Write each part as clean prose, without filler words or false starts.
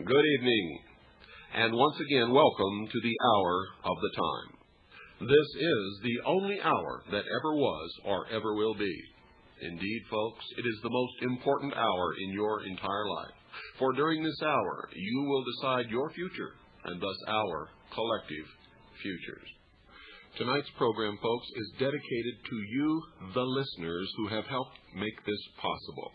Good evening, and once again, welcome to the Hour of the Time. This is the only hour that ever was or ever will be. Indeed, folks, it is the most important hour in your entire life. For during this hour, you will decide your future, and thus our collective futures. Tonight's program, folks, is dedicated to you, the listeners, who have helped make this possible.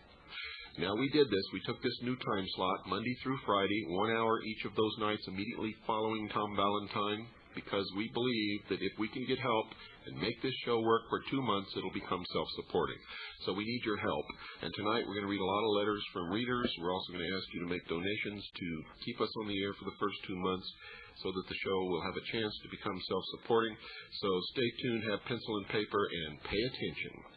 Now, we did this. We took this new time slot, Monday through Friday, 1 hour each of those nights immediately following Tom Valentine, because we believe that if we can get help and make this show work for 2 months, it'll become self-supporting. So we need your help. And tonight we're going to read a lot of letters from readers. We're also going to ask you to make donations to keep us on the air for the first 2 months so that the show will have a chance to become self-supporting. So stay tuned, have pencil and paper, and pay attention.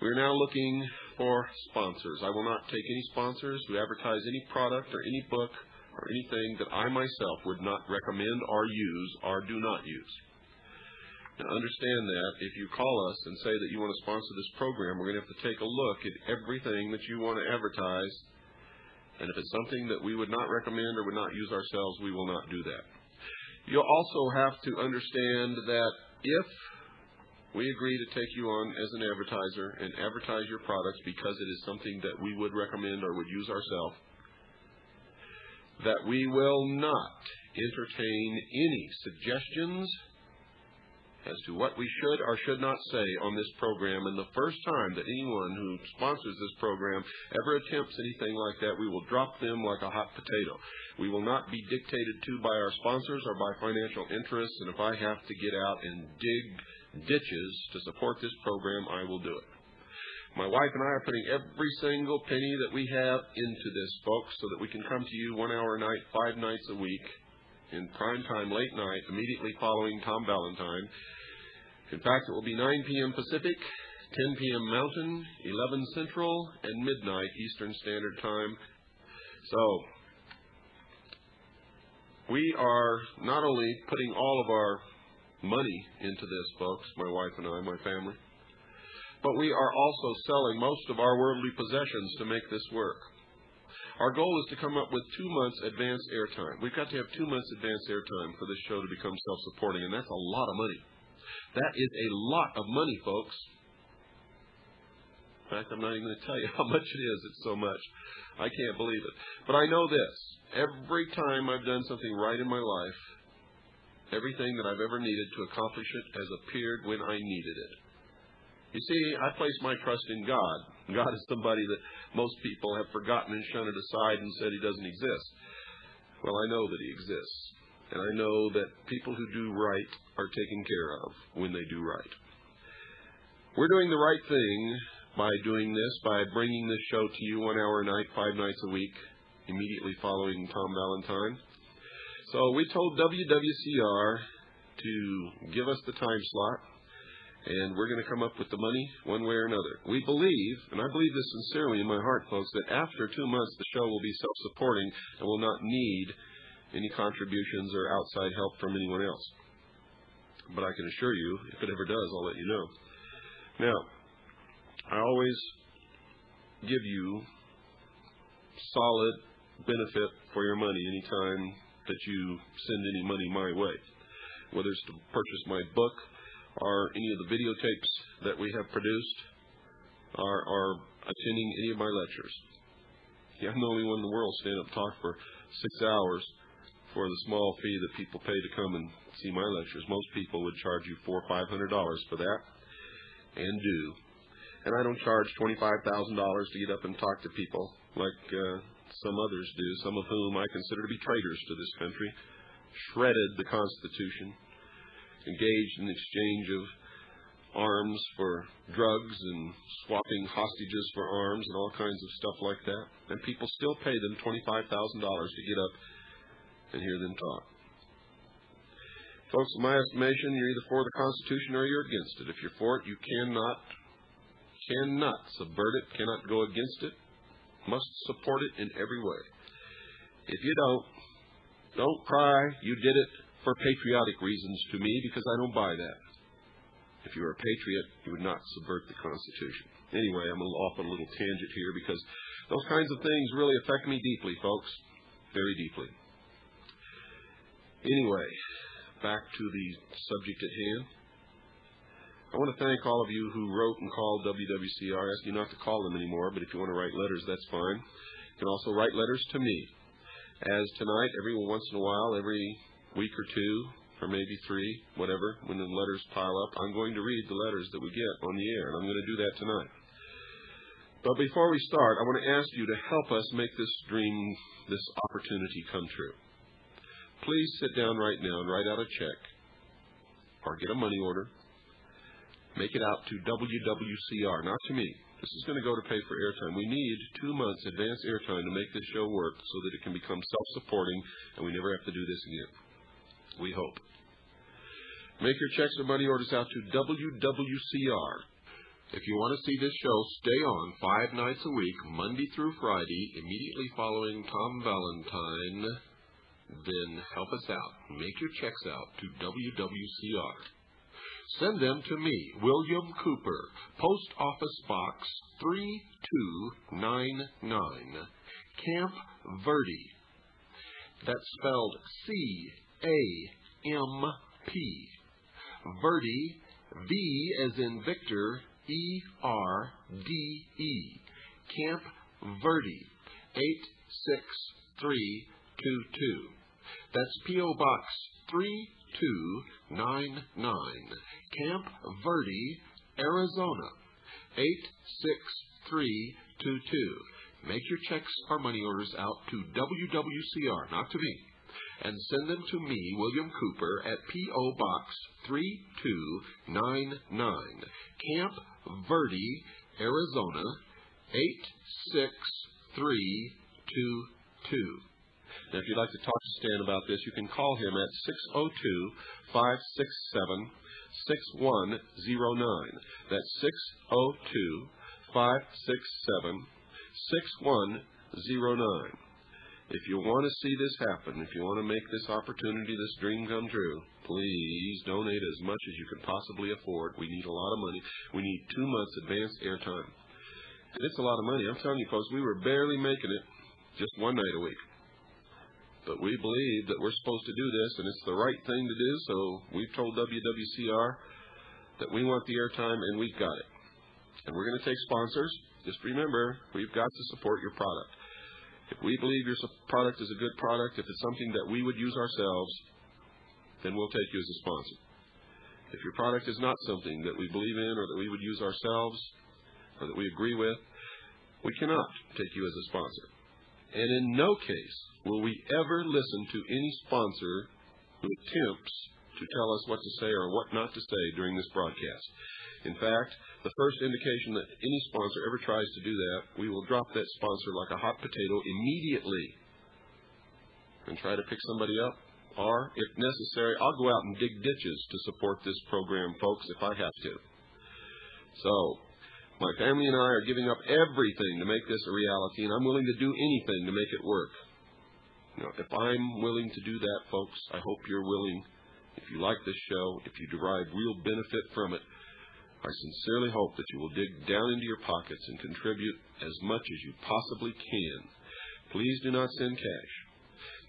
We're now looking for sponsors. I will not take any sponsors who advertise any product or any book or anything that I myself would not recommend or use or do not use. Now understand that if you call us and say that you want to sponsor this program, we're going to have to take a look at everything that you want to advertise, and if it's something that we would not recommend or would not use ourselves, we will not do that. You'll also have to understand that if we agree to take you on as an advertiser and advertise your products because it is something that we would recommend or would use ourselves, that we will not entertain any suggestions as to what we should or should not say on this program. And the first time that anyone who sponsors this program ever attempts anything like that, we will drop them like a hot potato. We will not be dictated to by our sponsors or by financial interests, and if I have to get out and dig ditches to support this program, I will do it. My wife and I are putting every single penny that we have into this, folks, so that we can come to you 1 hour a night, 5 nights a week, in prime time, late night, immediately following Tom Valentine. In fact, it will be 9 p.m. Pacific, 10 p.m. Mountain, 11 Central, and midnight Eastern Standard Time. So, we are not only putting all of our money into this, folks, my wife and I, my family, but we are also selling most of our worldly possessions to make this work. Our goal is to come up with 2 months advance airtime. We've got to have 2 months advance airtime for this show to become self-supporting, and that's a lot of money. That is a lot of money, folks. In fact, I'm not even going to tell you how much it is. It's so much. I can't believe it. But I know this. Every time I've done something right in my life, everything that I've ever needed to accomplish it has appeared when I needed it. You see, I place my trust in God. God is somebody that most people have forgotten and shunted aside and said he doesn't exist. Well, I know that he exists. And I know that people who do right are taken care of when they do right. We're doing the right thing by doing this, by bringing this show to you 1 hour a night, 5 nights a week, immediately following Tom Valentine. So we told WWCR to give us the time slot, and we're going to come up with the money one way or another. We believe, and I believe this sincerely in my heart, folks, that after 2 months the show will be self-supporting and will not need any contributions or outside help from anyone else. But I can assure you, if it ever does, I'll let you know. Now, I always give you solid benefit for your money anytime that you send any money my way, whether it's to purchase my book or any of the videotapes that we have produced or attending any of my lectures. Yeah, I'm the only one in the world stand up and talk for 6 hours for the small fee that people pay to come and see my lectures. Most people would charge you $400 or $500 for that, and do. And I don't charge $25,000 to get up and talk to people like some others do, some of whom I consider to be traitors to this country, shredded the Constitution, engaged in exchange of arms for drugs and swapping hostages for arms and all kinds of stuff like that. And people still pay them $25,000 to get up and hear them talk. Folks, in my estimation, you're either for the Constitution or you're against it. If you're for it, you cannot subvert it, cannot go against it, must support it in every way. If you don't cry, you did it for patriotic reasons to me, because I don't buy that. If you were a patriot, you would not subvert the Constitution. Anyway, I'm off on a little tangent here, because those kinds of things really affect me deeply, folks, very deeply. Anyway, back to the subject at hand. I want to thank all of you who wrote and called WWCR. I ask you not to call them anymore, but if you want to write letters, that's fine. You can also write letters to me. As tonight, every once in a while, every week or two, or maybe three, whatever, when the letters pile up, I'm going to read the letters that we get on the air, and I'm going to do that tonight. But before we start, I want to ask you to help us make this dream, this opportunity come true. Please sit down right now and write out a check, or get a money order. Make it out to WWCR, not to me. This is going to go to pay for airtime. We need 2 months advance airtime to make this show work so that it can become self-supporting and we never have to do this again. We hope. Make your checks or money orders out to WWCR. If you want to see this show stay on 5 nights a week, Monday through Friday, immediately following Tom Valentine, then help us out. Make your checks out to WWCR. Send them to me, William Cooper, Post Office Box 3299, Camp Verde. That's spelled C-A-M-P. Verde, V as in Victor, E-R-D-E. Camp Verde, 86322. That's P.O. Box 3299, Camp Verde, Arizona, 86322. Make your checks or money orders out to WWCR, not to me, and send them to me, William Cooper, at P.O. Box 3299, Camp Verde, Arizona, 86322. Now, if you'd like to talk to Stan about this, you can call him at 602-567-6109. That's 602-567-6109. If you want to see this happen, if you want to make this opportunity, this dream come true, please donate as much as you can possibly afford. We need a lot of money. We need 2 months advance airtime. And it's a lot of money. I'm telling you, folks, we were barely making it just one night a week. But we believe that we're supposed to do this, and it's the right thing to do, so we've told WWCR that we want the airtime, and we've got it. And we're going to take sponsors. Just remember, we've got to support your product. If we believe your product is a good product, if it's something that we would use ourselves, then we'll take you as a sponsor. If your product is not something that we believe in or that we would use ourselves or that we agree with, we cannot take you as a sponsor. And in no case will we ever listen to any sponsor who attempts to tell us what to say or what not to say during this broadcast. In fact, the first indication that any sponsor ever tries to do that, we will drop that sponsor like a hot potato immediately and try to pick somebody up. Or, if necessary, I'll go out and dig ditches to support this program, folks, if I have to. So, my family and I are giving up everything to make this a reality, and I'm willing to do anything to make it work. Now, if I'm willing to do that, folks, I hope you're willing. If you like this show, if you derive real benefit from it, I sincerely hope that you will dig down into your pockets and contribute as much as you possibly can. Please do not send cash.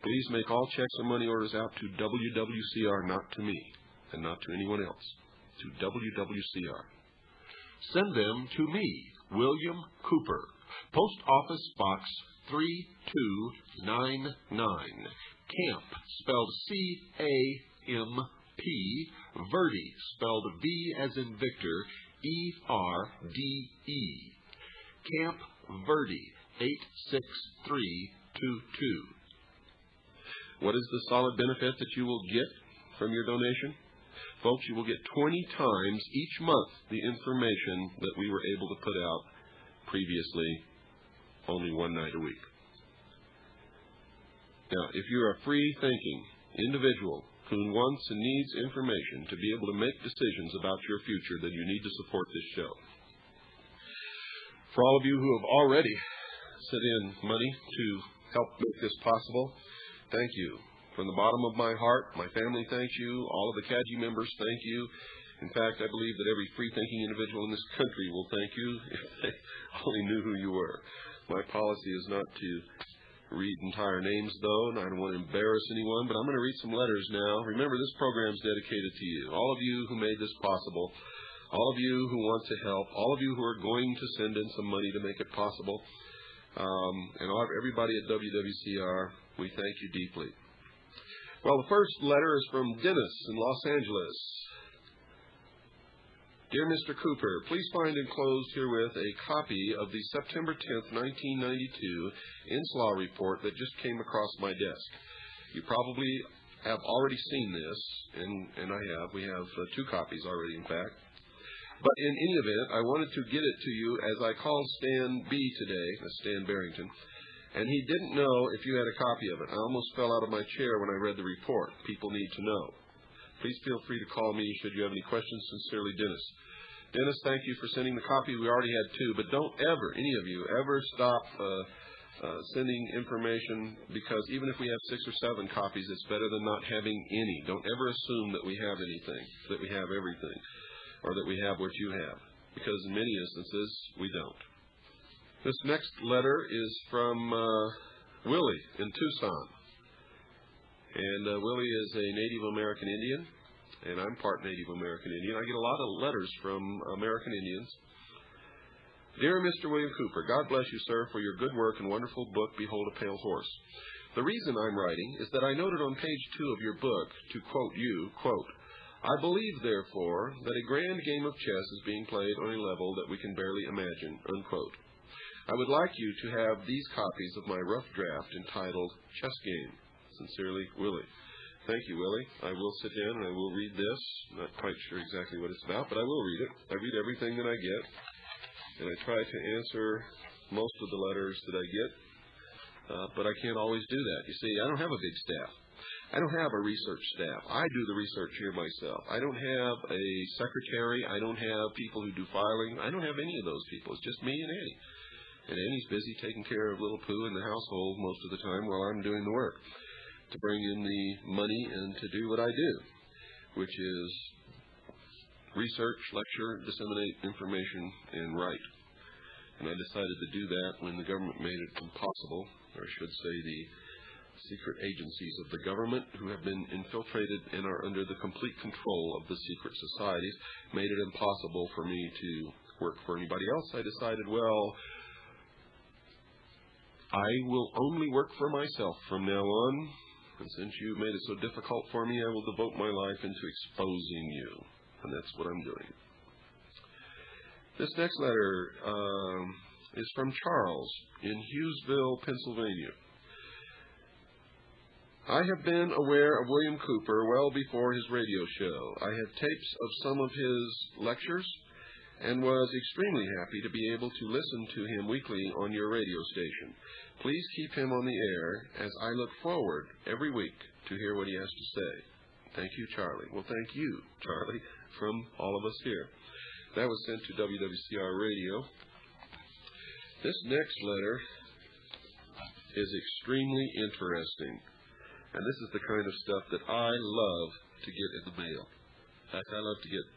Please make all checks or money orders out to WWCR, not to me, and not to anyone else, to WWCR. Send them to me, William Cooper, Post Office Box 3299, Camp, spelled C-A-M-P, Verde, spelled V as in Victor, E-R-D-E. Camp Verde, 86322. What is the solid benefit that you will get from your donation? Folks, you will get 20 times each month the information that we were able to put out previously, only one night a week. Now, if you're a free-thinking individual who wants and needs information to be able to make decisions about your future, then you need to support this show. For all of you who have already sent in money to help make this possible, thank you. From the bottom of my heart, my family thanks you. All of the CAGI members thank you. In fact, I believe that every free-thinking individual in this country will thank you if they only knew who you were. My policy is not to read entire names, though, and I don't want to embarrass anyone, but I'm going to read some letters now. Remember, this program is dedicated to you, all of you who made this possible, all of you who want to help, all of you who are going to send in some money to make it possible, and everybody at WWCR, we thank you deeply. Well, the first letter is from Dennis in Los Angeles. Dear Mr. Cooper, please find enclosed herewith a copy of the September 10th, 1992 INSLAW report that just came across my desk. You probably have already seen this, and I have. We have 2 copies already, in fact. But in any event, I wanted to get it to you as I called Stan B today, Stan Barrington, and he didn't know if you had a copy of it. I almost fell out of my chair when I read the report. People need to know. Please feel free to call me should you have any questions. Sincerely, Dennis. Dennis, thank you for sending the copy. We already had 2, but don't ever, any of you, ever stop sending information, because even if we have 6 or 7 copies, it's better than not having any. Don't ever assume that we have anything, that we have everything, or that we have what you have, because in many instances, we don't. This next letter is from Willie in Tucson. And Willie is a Native American Indian, and I'm part Native American Indian. I get a lot of letters from American Indians. Dear Mr. William Cooper, God bless you, sir, for your good work and wonderful book, Behold a Pale Horse. The reason I'm writing is that I noted on page 2 of your book, to quote you, quote, I believe, therefore, that a grand game of chess is being played on a level that we can barely imagine, unquote. I would like you to have these copies of my rough draft entitled Chess Game. Sincerely, Willie. Thank you, Willie. I will sit down and I will read this. Not quite sure exactly what it's about, but I will read it. I read everything that I get, and I try to answer most of the letters that I get, but I can't always do that. You see, I don't have a big staff. I don't have a research staff. I do the research here myself. I don't have a secretary. I don't have people who do filing. I don't have any of those people. It's just me and Annie. And Annie's busy taking care of little Pooh in the household most of the time while I'm doing the work to bring in the money and to do what I do, which is research, lecture, disseminate information, and write. And I decided to do that when the government made it impossible, or I should say the secret agencies of the government who have been infiltrated and are under the complete control of the secret societies made it impossible for me to work for anybody else. I decided, well, I will only work for myself from now on, and since you made it so difficult for me, I will devote my life into exposing you, and that's what I'm doing. This next letter is from Charles in Hughesville, Pennsylvania. I have been aware of William Cooper well before his radio show. I have tapes of some of his lectures and was extremely happy to be able to listen to him weekly on your radio station. Please keep him on the air as I look forward every week to hear what he has to say. Thank you, Charlie. Well, thank you, Charlie, from all of us here. That was sent to WWCR Radio. This next letter is extremely interesting, and this is the kind of stuff that I love to get in the mail. In fact,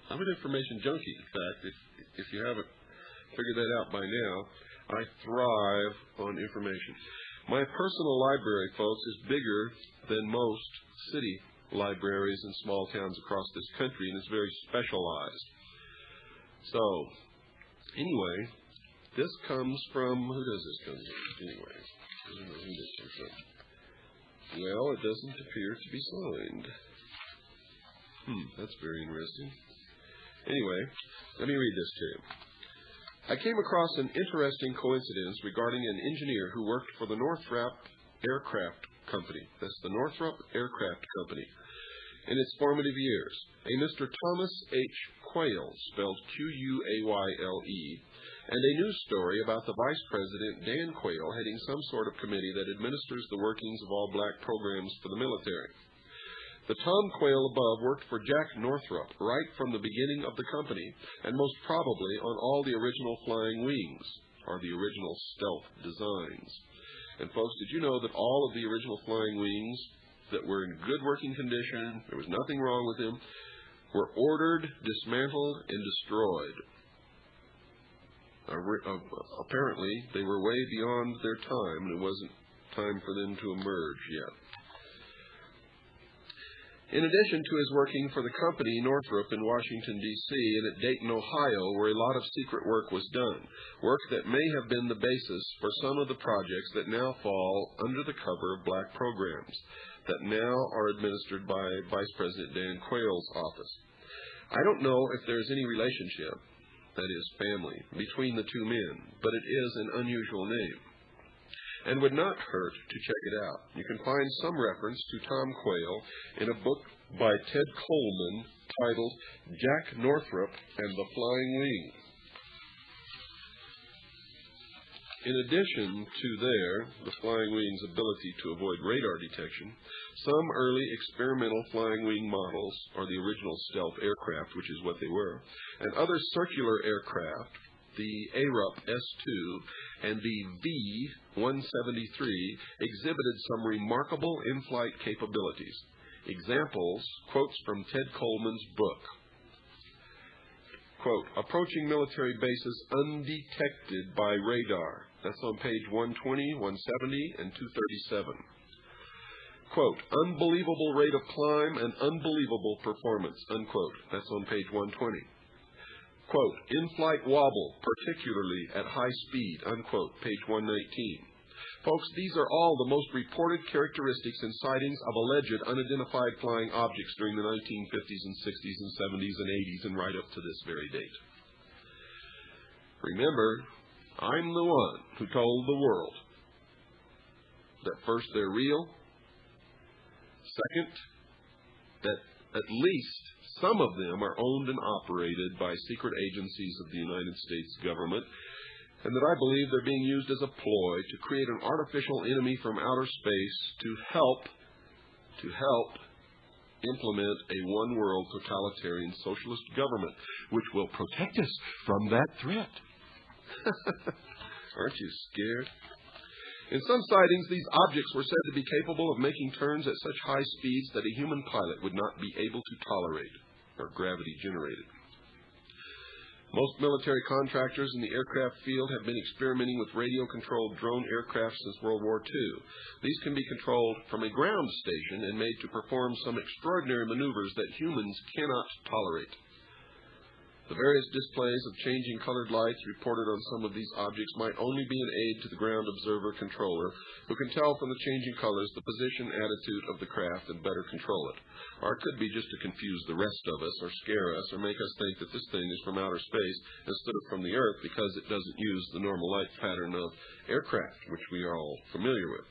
I'm an information junkie. In fact, if you haven't figured that out by now, I thrive on information. My personal library, folks, is bigger than most city libraries in small towns across this country, and it's very specialized. So, anyway, this comes from, who does this come from? Anyway, I don't know who this comes from. Well, it doesn't appear to be signed. That's very interesting. Anyway, let me read this to you. I came across an interesting coincidence regarding an engineer who worked for the Northrop Aircraft Company. That's the Northrop Aircraft Company. In its formative years, a Mr. Thomas H. Quayle, spelled Q-U-A-Y-L-E, and a news story about the Vice President Dan Quayle heading some sort of committee that administers the workings of all black programs for the military. The Tom Quayle above worked for Jack Northrop right from the beginning of the company, and most probably on all the original flying wings, or the original stealth designs. And folks, did you know that all of the original flying wings that were in good working condition, there was nothing wrong with them, were ordered, dismantled, and destroyed? Apparently, they were way beyond their time, and it wasn't time for them to emerge yet. In addition to his working for the company Northrop in Washington, D.C., and at Dayton, Ohio, where a lot of secret work was done, work that may have been the basis for some of the projects that now fall under the cover of black programs, that now are administered by Vice President Dan Quayle's office. I don't know if there's any relationship, that is, family, between the two men, but it is an unusual name, and would not hurt to check it out. You can find some reference to Tom Quayle in a book by Ted Coleman titled Jack Northrop and the Flying Wing. In addition to the flying wing's ability to avoid radar detection, some early experimental flying wing models, or the original stealth aircraft, which is what they were, and other circular aircraft, the ARUP S-2 and the V-173, exhibited some remarkable in-flight capabilities. Examples, quotes from Ted Coleman's book. Quote, approaching military bases undetected by radar. That's on page 120, 170, and 237. Quote, unbelievable rate of climb and unbelievable performance, unquote. That's on page 120. Quote, in-flight wobble, particularly at high speed, unquote, page 119. Folks, these are all the most reported characteristics and sightings of alleged unidentified flying objects during the 1950s and 60s and 70s and 80s and right up to this very date. Remember, I'm the one who told the world that first, they're real. Second, that at least some of them are owned and operated by secret agencies of the United States government, and that I believe they're being used as a ploy to create an artificial enemy from outer space to help implement a one-world totalitarian socialist government, which will protect us from that threat. Aren't you scared? In some sightings, these objects were said to be capable of making turns at such high speeds that a human pilot would not be able to tolerate, or gravity generated. Most military contractors in the aircraft field have been experimenting with radio-controlled drone aircraft since World War II. These can be controlled from a ground station and made to perform some extraordinary maneuvers that humans cannot tolerate. The various displays of changing colored lights reported on some of these objects might only be an aid to the ground observer controller, who can tell from the changing colors the position, attitude of the craft and better control it. Or it could be just to confuse the rest of us, or scare us, or make us think that this thing is from outer space instead of from the Earth because it doesn't use the normal light pattern of aircraft, which we are all familiar with.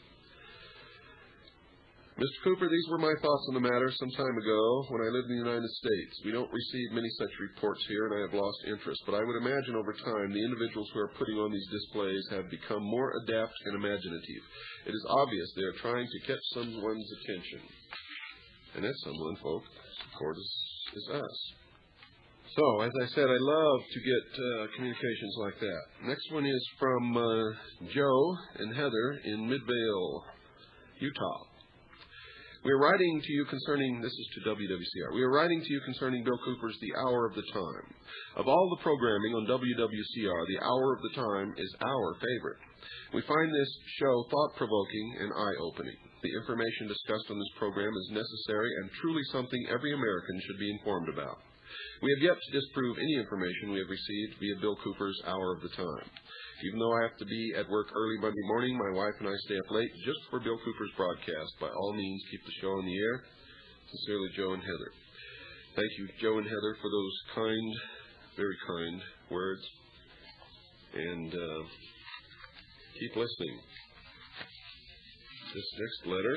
Mr. Cooper, these were my thoughts on the matter some time ago when I lived in the United States. We don't receive many such reports here, and I have lost interest, but I would imagine over time the individuals who are putting on these displays have become more adept and imaginative. It is obvious they are trying to catch someone's attention. And that someone, folks, of course, is us. So, as I said, I love to get communications like that. Next one is from Joe and Heather in Midvale, Utah. We are writing to you concerning, this is to WWCR, we are writing to you concerning Bill Cooper's The Hour of the Time. Of all the programming on WWCR, The Hour of the Time is our favorite. We find this show thought-provoking and eye-opening. The information discussed on this program is necessary and truly something every American should be informed about. We have yet to disprove any information we have received via Bill Cooper's Hour of the Time. Even though I have to be at work early Monday morning, my wife and I stay up late just for Bill Cooper's broadcast. By all means, keep the show on the air. Sincerely, Joe and Heather. Thank you, Joe and Heather, for those kind, very kind words. And keep listening. This next letter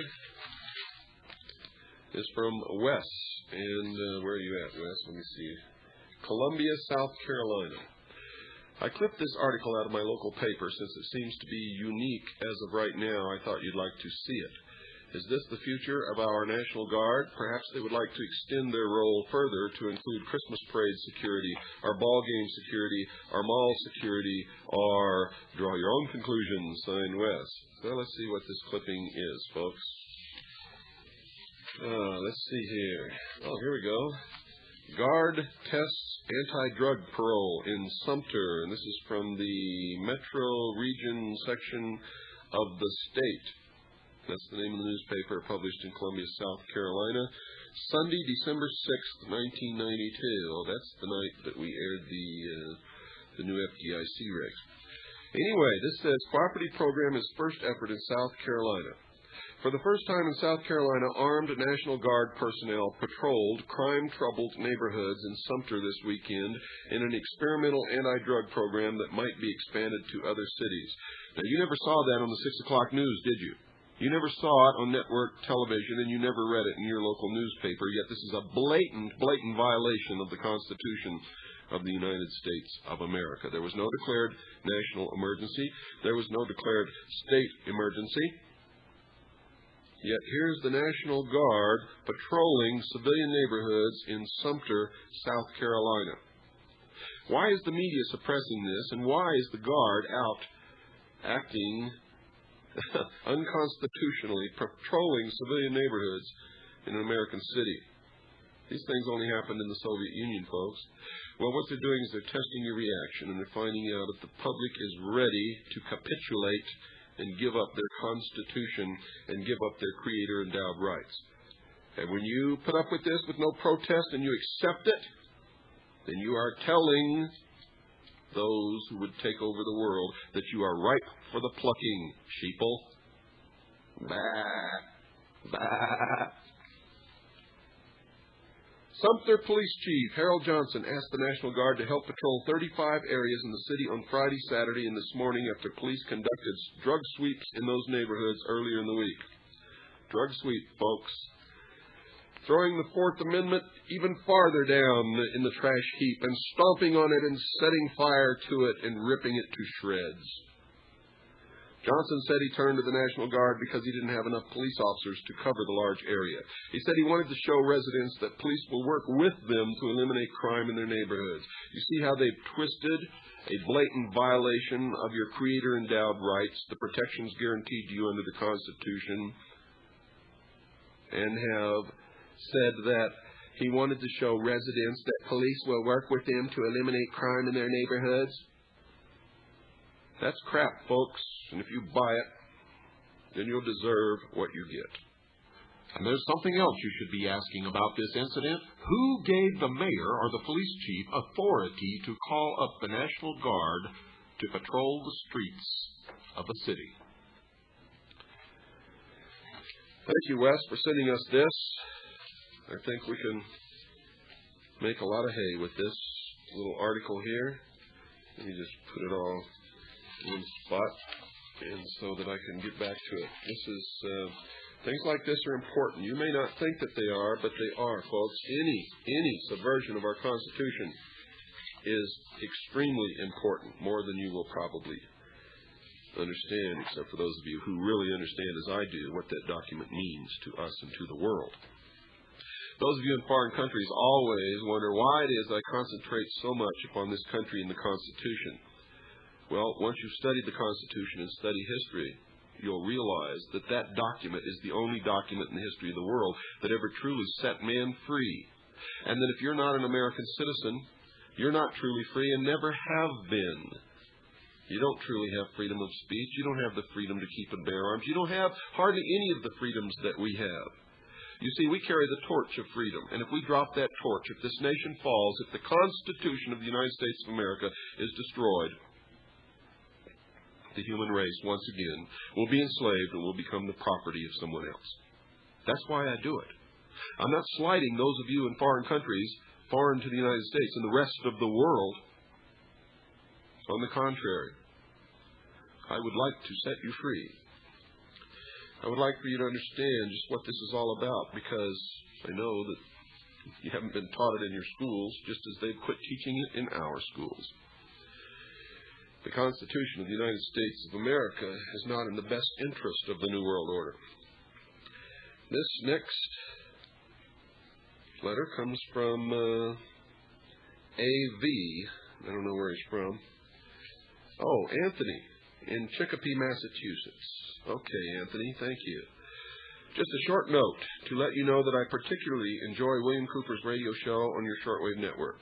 is from Wes. And where are you at, Wes? Let me see. Columbia, South Carolina. I clipped this article out of my local paper since it seems to be unique as of right now. I thought you'd like to see it. Is this the future of our National Guard? Perhaps they would like to extend their role further to include Christmas parade security, our ball game security, our mall security, or draw your own conclusions, signed Wes. So let's see what this clipping is, folks. Let's see here. Oh, here we go. Guard tests anti-drug parole in Sumter. And this is from the Metro Region section of the state. That's the name of the newspaper, published in Columbia, South Carolina. Sunday, December 6th, 1992. Oh, that's the night that we aired the new FDIC regs. Anyway, this says, cooperative program is first effort in South Carolina. For the first time in South Carolina, armed National Guard personnel patrolled crime-troubled neighborhoods in Sumter this weekend in an experimental anti-drug program that might be expanded to other cities. Now, you never saw that on the 6 o'clock news, did you? You never saw it on network television, and you never read it in your local newspaper, yet this is a blatant violation of the Constitution of the United States of America. There was no declared national emergency. There was no declared state emergency. Yet here's the National Guard patrolling civilian neighborhoods in Sumter, South Carolina. Why is the media suppressing this, and why is the Guard out acting unconstitutionally, patrolling civilian neighborhoods in an American city? These things only happened in the Soviet Union, folks. Well, what they're doing is they're testing your reaction, and they're finding out if the public is ready to capitulate and give up their Constitution and give up their Creator-endowed rights. And when you put up with this with no protest and you accept it, then you are telling those who would take over the world that you are ripe for the plucking, sheeple. Bah, bah. Sumter Police Chief Harold Johnson asked the National Guard to help patrol 35 areas in the city on Friday, Saturday, and this morning after police conducted drug sweeps in those neighborhoods earlier in the week. Drug sweep, folks. Throwing the Fourth Amendment even farther down in the trash heap and stomping on it and setting fire to it and ripping it to shreds. Johnson said he turned to the National Guard because he didn't have enough police officers to cover the large area. He said he wanted to show residents that police will work with them to eliminate crime in their neighborhoods. You see how they've twisted a blatant violation of your Creator-endowed rights, the protections guaranteed to you under the Constitution, and have said that he wanted to show residents that police will work with them to eliminate crime in their neighborhoods. That's crap, folks. And if you buy it, then you'll deserve what you get. And there's something else you should be asking about this incident. Who gave the mayor or the police chief authority to call up the National Guard to patrol the streets of a city? Thank you, Wes, for sending us this. I think we can make a lot of hay with this little article here. Let me just put it all in one spot, and so that I can get back to it. This is things like this are important. You may not think that they are, but they are, folks. Any subversion of our Constitution is extremely important, more than you will probably understand, except for those of you who really understand, as I do, what that document means to us and to the world. Those of you in foreign countries always wonder why it is I concentrate so much upon this country and the Constitution. Well, once you've studied the Constitution and study history, you'll realize that that document is the only document in the history of the world that ever truly set man free. And that if you're not an American citizen, you're not truly free and never have been. You don't truly have freedom of speech. You don't have the freedom to keep and bear arms. You don't have hardly any of the freedoms that we have. You see, we carry the torch of freedom. And if we drop that torch, if this nation falls, if the Constitution of the United States of America is destroyed, the human race, once again, will be enslaved and will become the property of someone else. That's why I do it. I'm not slighting those of you in foreign countries, foreign to the United States and the rest of the world. On the contrary, I would like to set you free. I would like for you to understand just what this is all about, because I know that you haven't been taught it in your schools, just as they've quit teaching it in our schools. The Constitution of the United States of America is not in the best interest of the New World Order. This next letter comes from A.V. I don't know where he's from. Oh, Anthony in Chicopee, Massachusetts. Okay, Anthony, thank you. Just a short note to let you know that I particularly enjoy William Cooper's radio show on your shortwave network.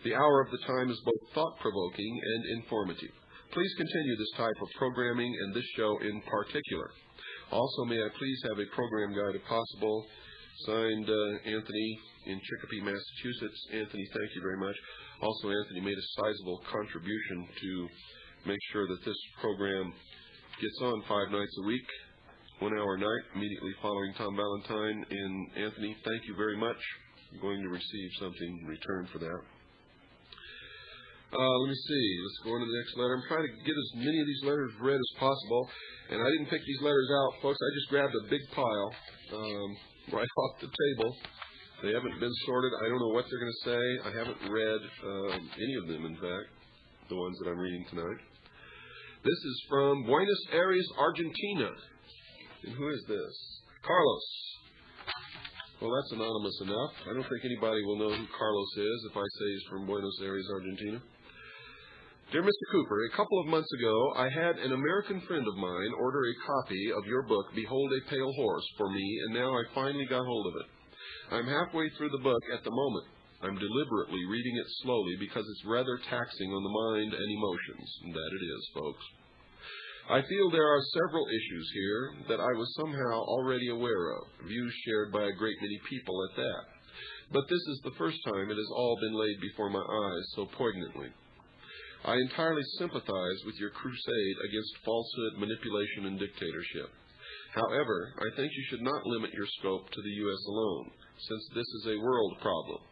The Hour of the Time is both thought-provoking and informative. Please continue this type of programming and this show in particular. Also, may I please have a program guide if possible? Signed, Anthony in Chicopee, Massachusetts. Anthony, thank you very much. Also, Anthony made a sizable contribution to make sure that this program gets on 5 nights a week, 1 hour a night, immediately following Tom Valentine. And Anthony, thank you very much. I'm going to receive something in return for that. Let me see. Let's go on to the next letter. I'm trying to get as many of these letters read as possible. And I didn't pick these letters out, folks. I just grabbed a big pile right off the table. They haven't been sorted. I don't know what they're going to say. I haven't read any of them, in fact, the ones that I'm reading tonight. This is from Buenos Aires, Argentina. And who is this? Carlos. Well, that's anonymous enough. I don't think anybody will know who Carlos is if I say he's from Buenos Aires, Argentina. Dear Mr. Cooper, a couple of months ago, I had an American friend of mine order a copy of your book, Behold a Pale Horse, for me, and now I finally got hold of it. I'm halfway through the book at the moment. I'm deliberately reading it slowly because it's rather taxing on the mind and emotions, and that it is, folks. I feel there are several issues here that I was somehow already aware of, views shared by a great many people at that. But this is the first time it has all been laid before my eyes so poignantly. I entirely sympathize with your crusade against falsehood, manipulation, and dictatorship. However, I think you should not limit your scope to the U.S. alone, since this is a world problem.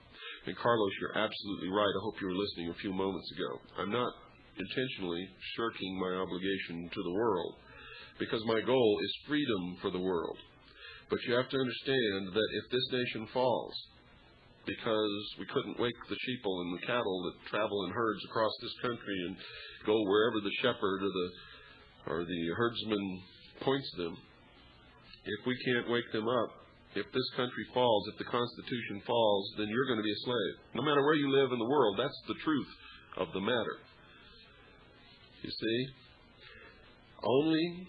And Carlos, you're absolutely right. I hope you were listening a few moments ago. I'm not intentionally shirking my obligation to the world, because my goal is freedom for the world. But you have to understand that if this nation falls, because we couldn't wake the sheeple and the cattle that travel in herds across this country and go wherever the shepherd or the herdsman points them, if we can't wake them up, if this country falls, if the Constitution falls, then you're going to be a slave. No matter where you live in the world, that's the truth of the matter. You see, only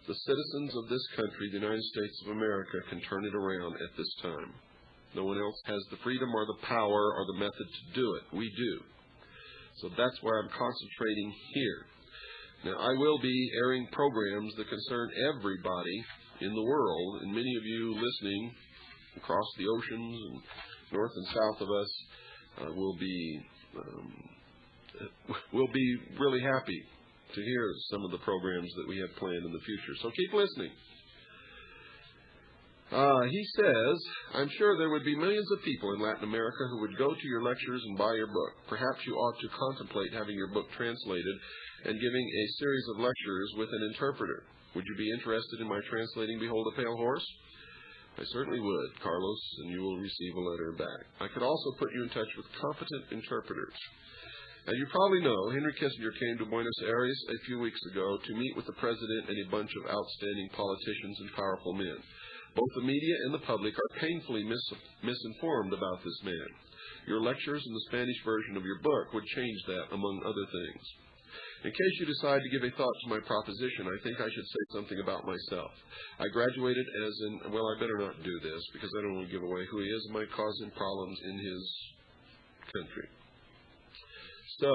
the citizens of this country, the United States of America, can turn it around at this time. No one else has the freedom or the power or the method to do it. We do. So that's why I'm concentrating here. Now, I will be airing programs that concern everybody in the world, and many of you listening across the oceans and north and south of us will be really happy to hear some of the programs that we have planned in the future. So keep listening. He says, I'm sure there would be millions of people in Latin America who would go to your lectures and buy your book. Perhaps you ought to contemplate having your book translated and giving a series of lectures with an interpreter. Would you be interested in my translating Behold a Pale Horse? I certainly would, Carlos, and you will receive a letter back. I could also put you in touch with competent interpreters. As you probably know, Henry Kissinger came to Buenos Aires a few weeks ago to meet with the president and a bunch of outstanding politicians and powerful men. Both the media and the public are painfully misinformed about this man. Your lectures and the Spanish version of your book would change that, among other things. In case you decide to give a thought to my proposition, I think I should say something about myself. I graduated as well, I better not do this, because I don't want to give away who he is. It might cause him problems in his country. So,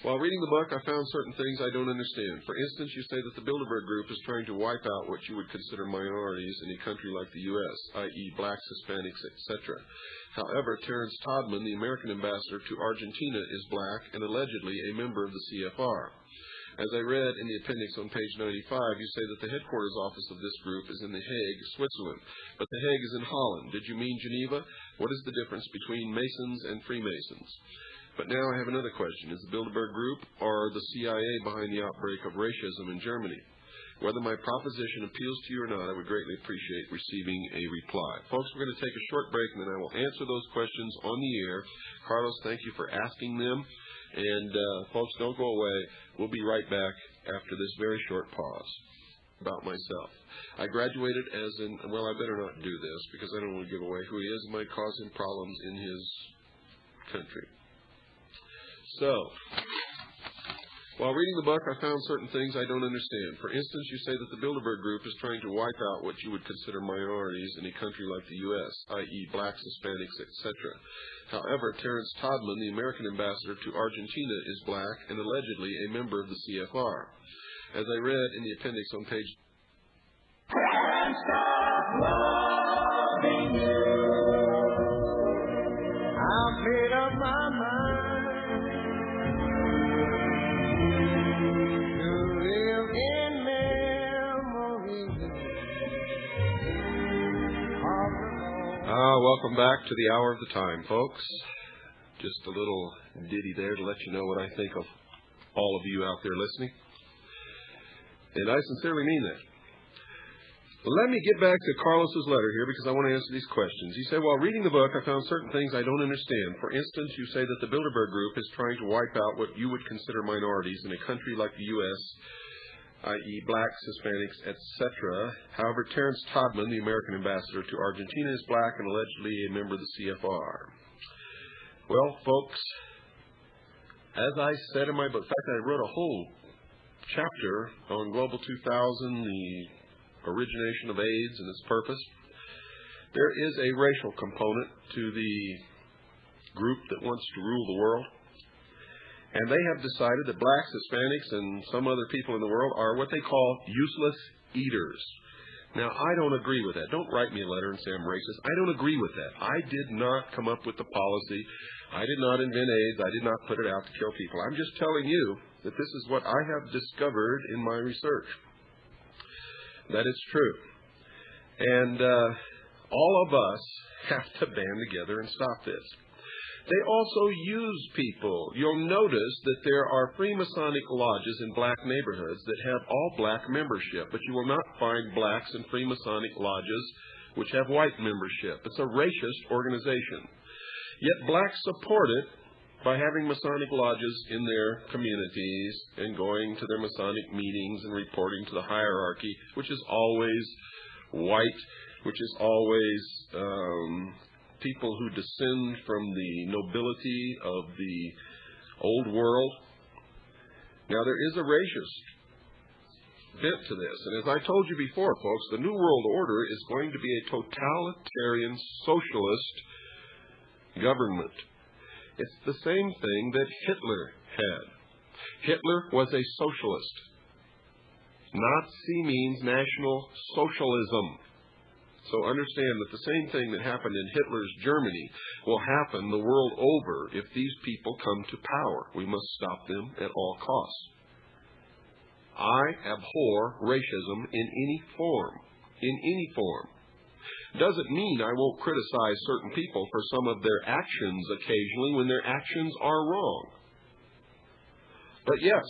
while reading the book, I found certain things I don't understand. For instance, you say that the Bilderberg Group is trying to wipe out what you would consider minorities in a country like the U.S., i.e. blacks, Hispanics, etc. However, Terrence Todman, the American ambassador to Argentina, is black and allegedly a member of the CFR. As I read in the appendix on page 95, you say that the headquarters office of this group is in The Hague, Switzerland, but The Hague is in Holland. Did you mean Geneva? What is the difference between Masons and Freemasons? But now I have another question. Is the Bilderberg Group or the CIA behind the outbreak of racism in Germany? Whether my proposition appeals to you or not, I would greatly appreciate receiving a reply. Folks, we're going to take a short break, and then I will answer those questions on the air. Carlos, thank you for asking them. And, folks, don't go away. We'll be right back after this very short pause. About myself. I graduated as well, I better not do this because I don't want to give away who he is. It might cause him problems in his country. So, while reading the book, I found certain things I don't understand. For instance, you say that the Bilderberg Group is trying to wipe out what you would consider minorities in a country like the U.S., i.e. blacks, Hispanics, etc. However, Terrence Todman, the American ambassador to Argentina, is black and allegedly a member of the CFR. As I read in the appendix on page... Can't stop loving you. I've made up my mind to live in memory of the Lord. Welcome back to the Hour of the Time, folks. Just a little ditty there to let you know what I think of all of you out there listening. And I sincerely mean that. Let me get back to Carlos's letter here because I want to answer these questions. He said, while reading the book, I found certain things I don't understand. For instance, you say that the Bilderberg Group is trying to wipe out what you would consider minorities in a country like the U.S., i.e. blacks, Hispanics, etc. However, Terrence Todman, the American ambassador to Argentina, is black and allegedly a member of the CFR. Well, folks, as I said in my book, in fact, I wrote a whole chapter on Global 2000, the origination of AIDS and its purpose. There is a racial component to the group that wants to rule the world. And they have decided that blacks, Hispanics, and some other people in the world are what they call useless eaters. Now, I don't agree with that. Don't write me a letter and say I'm racist. I don't agree with that. I did not come up with the policy. I did not invent AIDS. I did not put it out to kill people. I'm just telling you that this is what I have discovered in my research. That it's true. And all of us have to band together and stop this. They also use people. You'll notice that there are Freemasonic lodges in black neighborhoods that have all black membership, but you will not find blacks in Freemasonic lodges which have white membership. It's a racist organization. Yet blacks support it by having Masonic lodges in their communities and going to their Masonic meetings and reporting to the hierarchy, which is always white, which is always people who descend from the nobility of the old world. Now, there is a racist bent to this. And as I told you before, folks, the New World Order is going to be a totalitarian socialist government. It's the same thing that Hitler had. Hitler was a socialist. Nazi means National Socialism. So understand that the same thing that happened in Hitler's Germany will happen the world over if these people come to power. We must stop them at all costs. I abhor racism in any form. In any form. Doesn't mean I won't criticize certain people for some of their actions occasionally when their actions are wrong. But yes,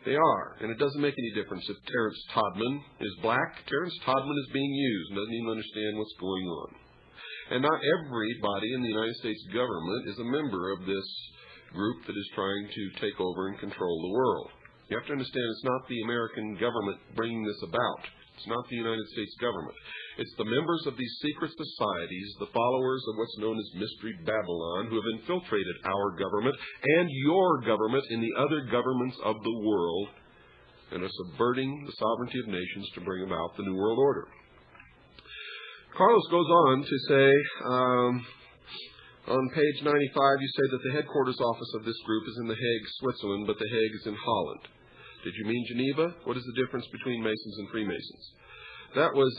they are. And it doesn't make any difference if Terrence Todman is black. Terrence Todman is being used and doesn't even understand what's going on. And not everybody in the United States government is a member of this group that is trying to take over and control the world. You have to understand it's not the American government bringing this about. It's not the United States government. It's the members of these secret societies, the followers of what's known as Mystery Babylon, who have infiltrated our government and your government and the other governments of the world and are subverting the sovereignty of nations to bring about the New World Order. Carlos goes on to say, on page 95, you say that the headquarters office of this group is in The Hague, Switzerland, but The Hague is in Holland. Did you mean Geneva? What is the difference between Masons and Freemasons? That was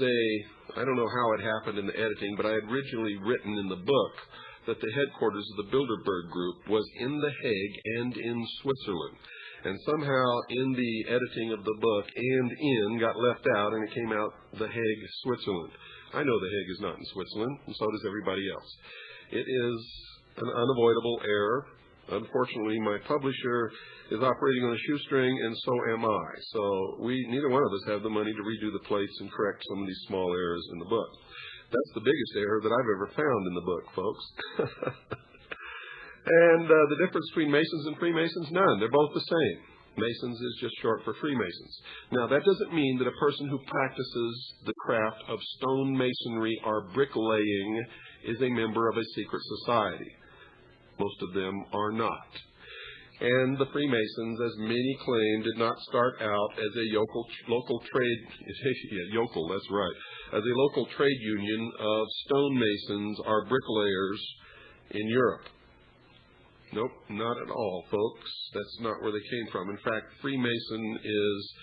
I don't know how it happened in the editing, but I had originally written in the book that the headquarters of the Bilderberg Group was in The Hague and in Switzerland. And somehow in the editing of the book, and got left out, and it came out The Hague, Switzerland. I know The Hague is not in Switzerland, and so does everybody else. It is an unavoidable error. Unfortunately, my publisher is operating on a shoestring, and so am I. So neither one of us have the money to redo the plates and correct some of these small errors in the book. That's the biggest error that I've ever found in the book, folks. And the difference between Masons and Freemasons? None. They're both the same. Masons is just short for Freemasons. Now, that doesn't mean that a person who practices the craft of stonemasonry or bricklaying is a member of a secret society. Most of them are not. And the Freemasons, as many claim, did not start out as a local trade, yokel, that's right, as a local trade union of stonemasons or bricklayers in Europe. Nope, not at all, folks. That's not where they came from. In fact, Freemason is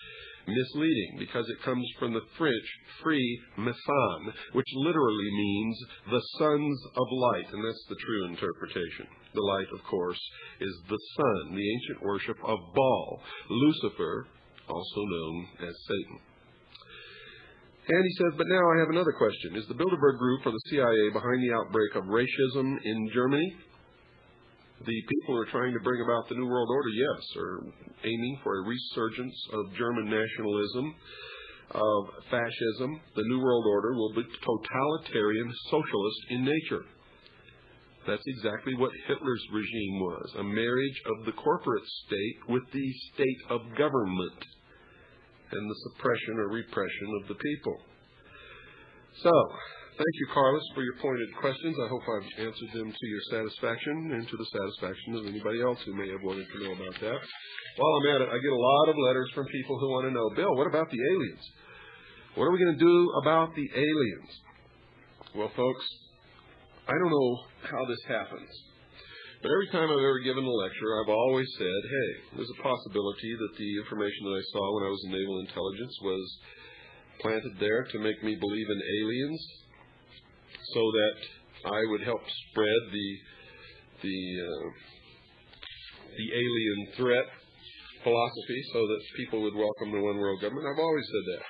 misleading because it comes from the French free mason, which literally means the sons of light, and that's the true interpretation. The light, of course, is the sun, the ancient worship of Baal, Lucifer, also known as Satan. And he says, but now I have another question. Is the Bilderberg Group or the CIA behind the outbreak of racism in Germany? The people who are trying to bring about the New World Order, yes, are aiming for a resurgence of German nationalism, of fascism. The New World Order will be totalitarian, socialist in nature. That's exactly what Hitler's regime was, a marriage of the corporate state with the state of government and the suppression or repression of the people. So, thank you, Carlos, for your pointed questions. I hope I've answered them to your satisfaction and to the satisfaction of anybody else who may have wanted to know about that. While I'm at it, I get a lot of letters from people who want to know, Bill, what about the aliens? What are we going to do about the aliens? Well, folks, I don't know how this happens, but every time I've ever given a lecture, I've always said, hey, there's a possibility that the information that I saw when I was in naval intelligence was planted there to make me believe in aliens so that I would help spread the alien threat philosophy so that people would welcome the one world government. I've always said that.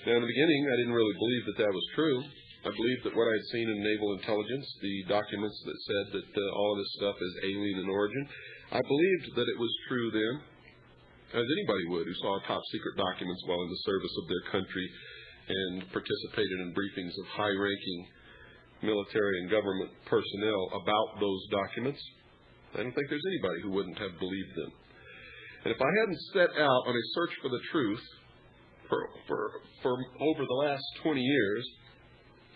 Now, in the beginning, I didn't really believe that that was true. I believed that what I had seen in naval intelligence, the documents that said that all of this stuff is alien in origin, I believed that it was true then, as anybody would who saw top secret documents while in the service of their country and participated in briefings of high-ranking military and government personnel about those documents. I don't think there's anybody who wouldn't have believed them. And if I hadn't set out on a search for the truth for over the last 20 years,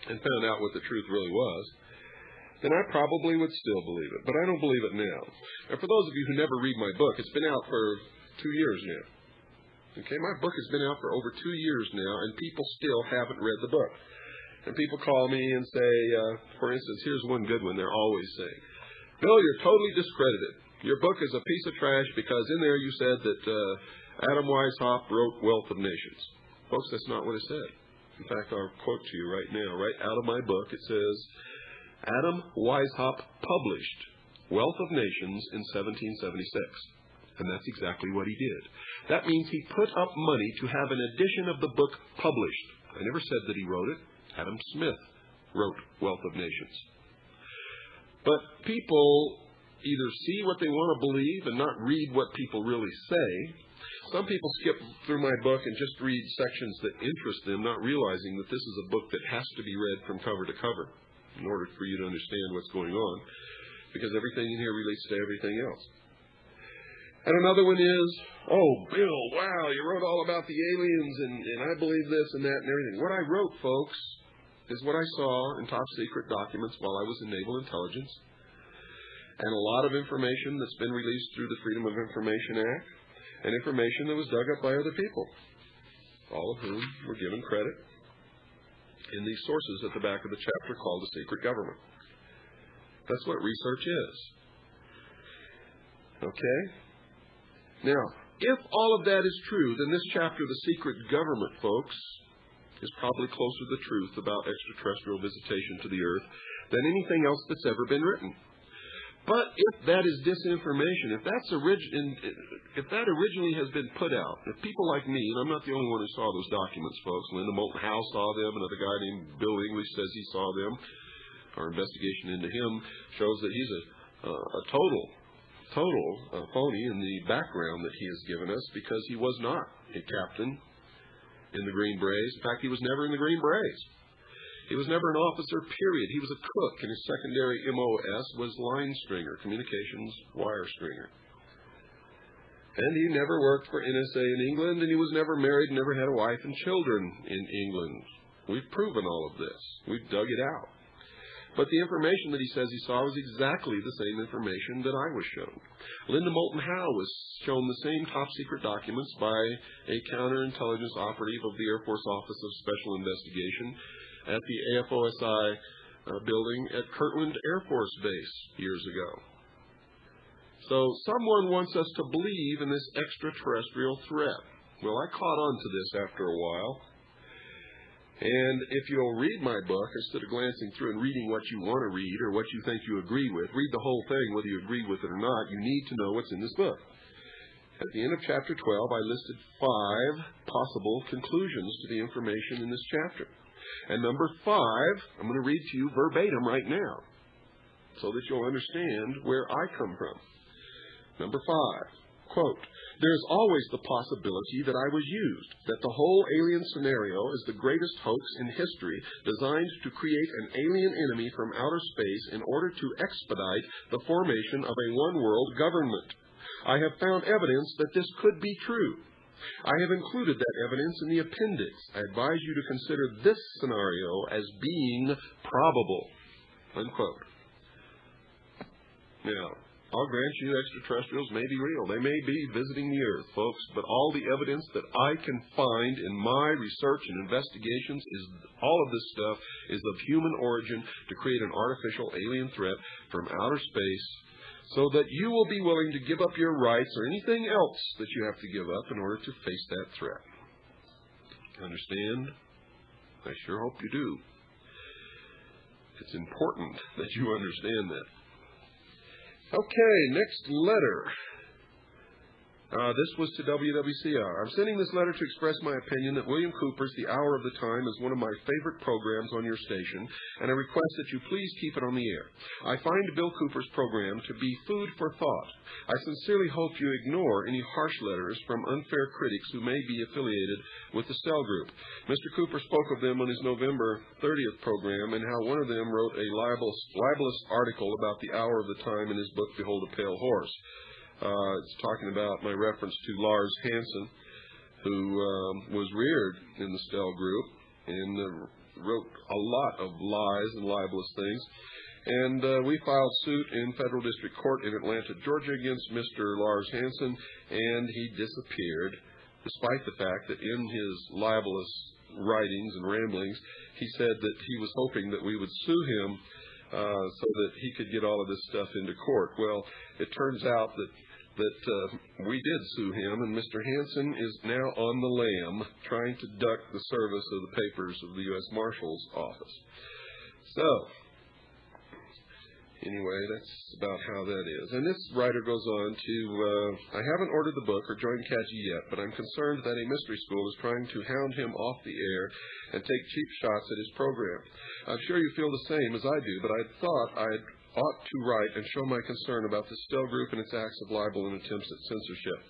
and found out what the truth really was, then I probably would still believe it. But I don't believe it now. And for those of you who never read my book, it's been out for 2 years now. Okay, my book has been out for over 2 years now, and people still haven't read the book. And people call me and say, for instance, here's one good one they're always saying, Bill, you're totally discredited. Your book is a piece of trash because in there you said that Adam Weishaupt wrote Wealth of Nations. Folks, that's not what it said. In fact, I'll quote to you right now, right out of my book. It says, Adam Weishaupt published Wealth of Nations in 1776. And that's exactly what he did. That means he put up money to have an edition of the book published. I never said that he wrote it. Adam Smith wrote Wealth of Nations. But people either see what they want to believe and not read what people really say. Some people skip through my book and just read sections that interest them, not realizing that this is a book that has to be read from cover to cover in order for you to understand what's going on, because everything in here relates to everything else. And another one is, oh, Bill, wow, you wrote all about the aliens, and I believe this and that and everything. What I wrote, folks, is what I saw in top secret documents while I was in naval intelligence, and a lot of information that's been released through the Freedom of Information Act, and information that was dug up by other people, all of whom were given credit in these sources at the back of the chapter called The Secret Government. That's what research is. Okay? Now, if all of that is true, then this chapter, The Secret Government, folks, is probably closer to the truth about extraterrestrial visitation to the Earth than anything else that's ever been written. But if that is disinformation, if that originally has been put out, if people like me, and I'm not the only one who saw those documents, folks. Linda Moulton Howe saw them. Another guy named Bill English says he saw them. Our investigation into him shows that he's a total phony in the background that he has given us, because he was not a captain in the Green Berets. In fact, he was never in the Green Berets. He was never an officer, period. He was a cook, and his secondary MOS was line stringer, communications wire stringer. And he never worked for NSA in England, and he was never married, never had a wife and children in England. We've proven all of this. We've dug it out. But the information that he says he saw was exactly the same information that I was shown. Linda Moulton Howe was shown the same top-secret documents by a counterintelligence operative of the Air Force Office of Special Investigation at the AFOSI building at Kirtland Air Force Base years ago. So someone wants us to believe in this extraterrestrial threat. Well, I caught on to this after a while. And if you'll read my book, instead of glancing through and reading what you want to read or what you think you agree with, read the whole thing, whether you agree with it or not. You need to know what's in this book. At the end of Chapter 12, I listed 5 possible conclusions to the information in this chapter. And number 5, I'm going to read to you verbatim right now, so that you'll understand where I come from. Number 5, quote, "There is always the possibility that I was used, that the whole alien scenario is the greatest hoax in history, designed to create an alien enemy from outer space in order to expedite the formation of a one-world government. I have found evidence that this could be true. I have included that evidence in the appendix. I advise you to consider this scenario as being probable." Unquote. Now, I'll grant you extraterrestrials may be real. They may be visiting the Earth, folks, but all the evidence that I can find in my research and investigations is all of this stuff is of human origin to create an artificial alien threat from outer space, so that you will be willing to give up your rights or anything else that you have to give up in order to face that threat. Understand? I sure hope you do. It's important that you understand that. Okay, next letter. This was to WWCR. I'm sending this letter to express my opinion that William Cooper's The Hour of the Time is one of my favorite programs on your station, and I request that you please keep it on the air. I find Bill Cooper's program to be food for thought. I sincerely hope you ignore any harsh letters from unfair critics who may be affiliated with the Stell Group. Mr. Cooper spoke of them on his November 30th program, and how one of them wrote a libelous article about the hour of the time in his book, Behold a Pale Horse. It's talking about my reference to Lars Hansen, who was reared in the Stell Group and wrote a lot of lies and libelous things. And we filed suit in federal district court in Atlanta, Georgia against Mr. Lars Hansen, and he disappeared, despite the fact that in his libelous writings and ramblings, he said that he was hoping that we would sue him so that he could get all of this stuff into court. Well, it turns out that we did sue him, and Mr. Hansen is now on the lam trying to duck the service of the papers of the U.S. Marshal's office. So, anyway, that's about how that is. And this writer goes on to, I haven't ordered the book or joined Kaji yet, but I'm concerned that a mystery school is trying to hound him off the air and take cheap shots at his program. I'm sure you feel the same as I do, but I thought I'd ought to write and show my concern about the Stell Group and its acts of libel and attempts at censorship.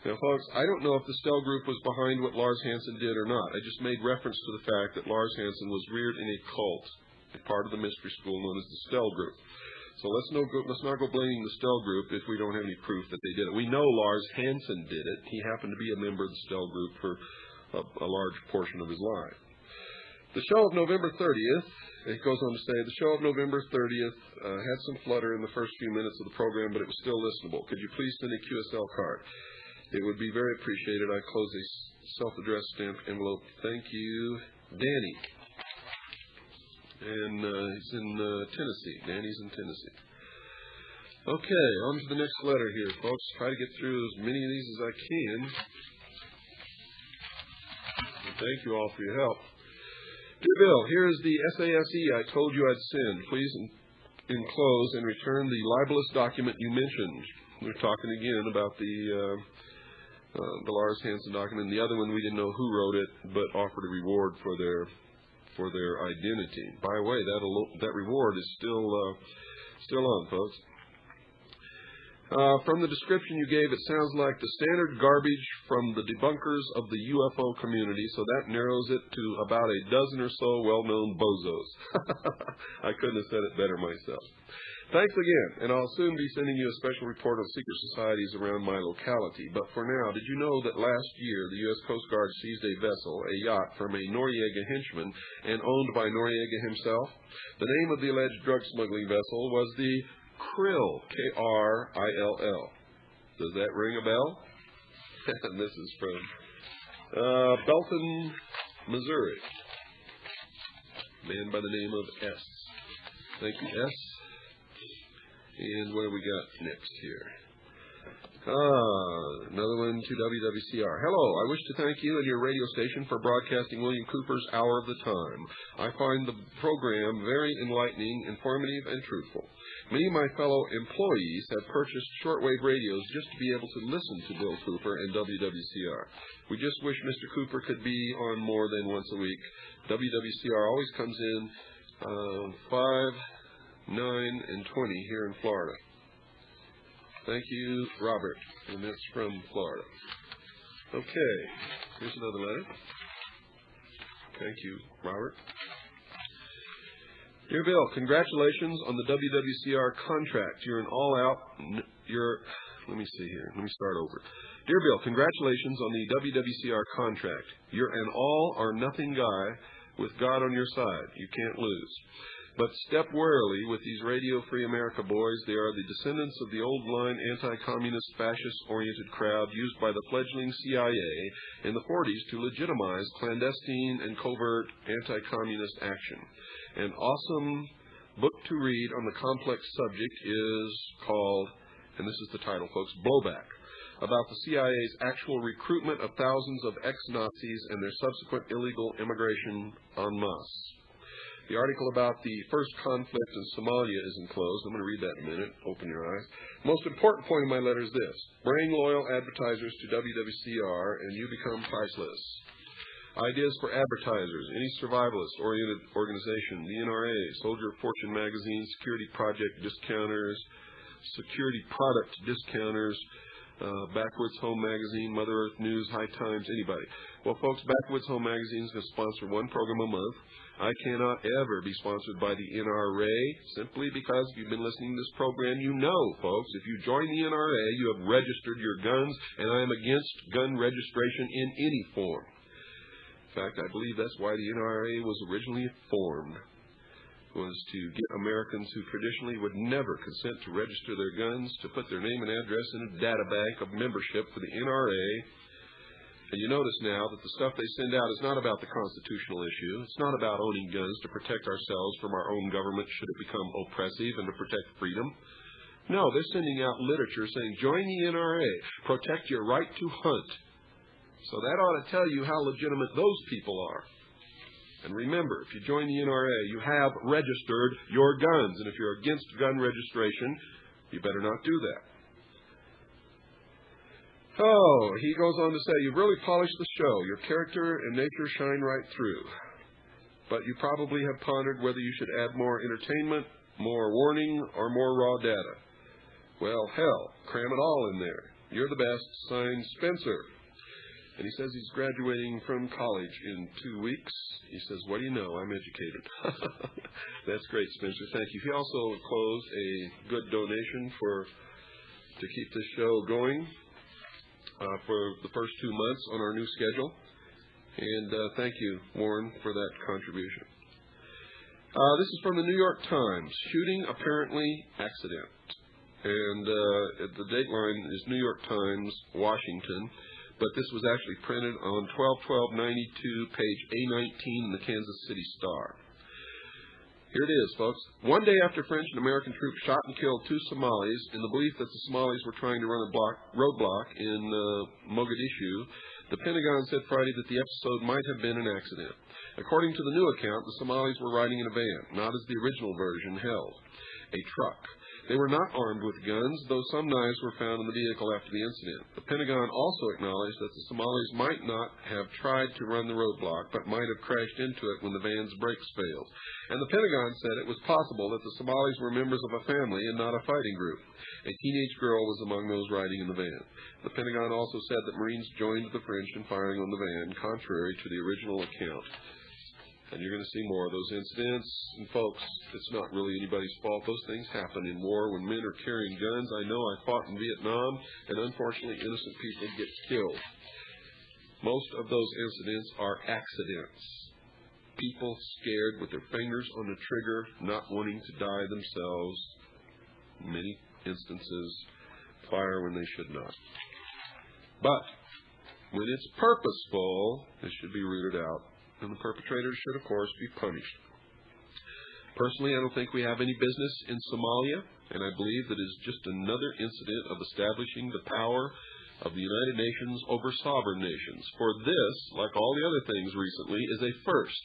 Now, folks, I don't know if the Stell Group was behind what Lars Hansen did or not. I just made reference to the fact that Lars Hansen was reared in a cult, a part of the mystery school known as the Stell Group. So let's not go blaming the Stell Group if we don't have any proof that they did it. We know Lars Hansen did it. He happened to be a member of the Stell Group for a large portion of his life. The show of November 30th, it goes on to say, the show of November 30th had some flutter in the first few minutes of the program, but it was still listenable. Could you please send a QSL card? It would be very appreciated. I close a self-addressed stamped envelope. Thank you, Danny. And he's in Tennessee. Danny's in Tennessee. Okay, on to the next letter here, folks. Try to get through as many of these as I can. And thank you all for your help. Dear Bill, here is the SASE I told you I'd send. Please enclose and return the libelous document you mentioned. We're talking again about the Lars Hansen document. The other one, we didn't know who wrote it, but offered a reward for their identity. By the way, that reward is still on, folks. From the description you gave, it sounds like the standard garbage from the debunkers of the UFO community, so that narrows it to about a dozen or so well-known bozos. I couldn't have said it better myself. Thanks again, and I'll soon be sending you a special report on secret societies around my locality. But for now, did you know that last year the U.S. Coast Guard seized a vessel, a yacht, from a Noriega henchman and owned by Noriega himself? The name of the alleged drug smuggling vessel was the Krill, K-R-I-L-L. Does that ring a bell? And this is from Belton, Missouri. Man by the name of S. Thank you, S. And what do we got next here? Another one to WWCR. Hello, I wish to thank you and your radio station for broadcasting William Cooper's Hour of the Time. I find the program very enlightening, informative, and truthful. Many of my fellow employees have purchased shortwave radios just to be able to listen to Bill Cooper and WWCR. We just wish Mr. Cooper could be on more than once a week. WWCR always comes in 5, 9, and 20 here in Florida. Thank you, Robert, and that's from Florida. Okay, here's another letter. Thank you, Robert. Dear Bill, congratulations on the WWCR contract. You're an all-out... Let me see here. Let me start over. Dear Bill, congratulations on the WWCR contract. You're an all-or-nothing guy with God on your side. You can't lose. But step warily with these Radio Free America boys. They are the descendants of the old-line anti-communist, fascist-oriented crowd used by the fledgling CIA in the 40s to legitimize clandestine and covert anti-communist action. An awesome book to read on the complex subject is called, and this is the title, folks, Blowback, about the CIA's actual recruitment of thousands of ex-Nazis and their subsequent illegal immigration en masse. The article about the first conflict in Somalia is enclosed. I'm going to read that in a minute. Open your eyes. The most important point of my letter is this. Bring loyal advertisers to WWCR and you become priceless. Ideas for advertisers, any survivalist-oriented organization, the NRA, Soldier of Fortune magazine, security project discounters, security product discounters, Backwoods Home magazine, Mother Earth News, High Times, anybody. Well, folks, Backwoods Home magazine is going to sponsor one program a month. I cannot ever be sponsored by the NRA simply because if you've been listening to this program, you know, folks, if you join the NRA, you have registered your guns, and I am against gun registration in any form. In fact, I believe that's why the NRA was originally formed, was to get Americans who traditionally would never consent to register their guns to put their name and address in a data bank of membership for the NRA. And you notice now that the stuff they send out is not about the constitutional issue. It's not about owning guns to protect ourselves from our own government should it become oppressive and to protect freedom. No, they're sending out literature saying, join the NRA, protect your right to hunt. So that ought to tell you how legitimate those people are. And remember, if you join the NRA, you have registered your guns. And if you're against gun registration, you better not do that. Oh, he goes on to say, you've really polished the show. Your character and nature shine right through. But you probably have pondered whether you should add more entertainment, more warning, or more raw data. Well, hell, cram it all in there. You're the best. Signed, Spencer. And he says he's graduating from college in 2 weeks. He says, what do you know? I'm educated. That's great, Spencer. Thank you. He also closed a good donation to keep this show going for the first 2 months on our new schedule. And thank you, Warren, for that contribution. This is from the New York Times. Shooting apparently accident. And the dateline is New York Times, Washington. But this was actually printed on 12/12/92, page A19 in the Kansas City Star. Here it is, folks. One day after French and American troops shot and killed 2 Somalis in the belief that the Somalis were trying to run a roadblock in Mogadishu, the Pentagon said Friday that the episode might have been an accident. According to the new account, the Somalis were riding in a van, not as the original version held. a truck. They were not armed with guns, though some knives were found in the vehicle after the incident. The Pentagon also acknowledged that the Somalis might not have tried to run the roadblock, but might have crashed into it when the van's brakes failed. And the Pentagon said it was possible that the Somalis were members of a family and not a fighting group. A teenage girl was among those riding in the van. The Pentagon also said that Marines joined the French in firing on the van, contrary to the original account. And you're going to see more of those incidents. And folks, it's not really anybody's fault. Those things happen in war when men are carrying guns. I know I fought in Vietnam, and unfortunately innocent people get killed. Most of those incidents are accidents. People scared with their fingers on the trigger, not wanting to die themselves. In many instances, fire when they should not. But when it's purposeful, it should be rooted out. And the perpetrators should, of course, be punished. Personally, I don't think we have any business in Somalia, and I believe that it is just another incident of establishing the power of the United Nations over sovereign nations. For this, like all the other things recently, is a first.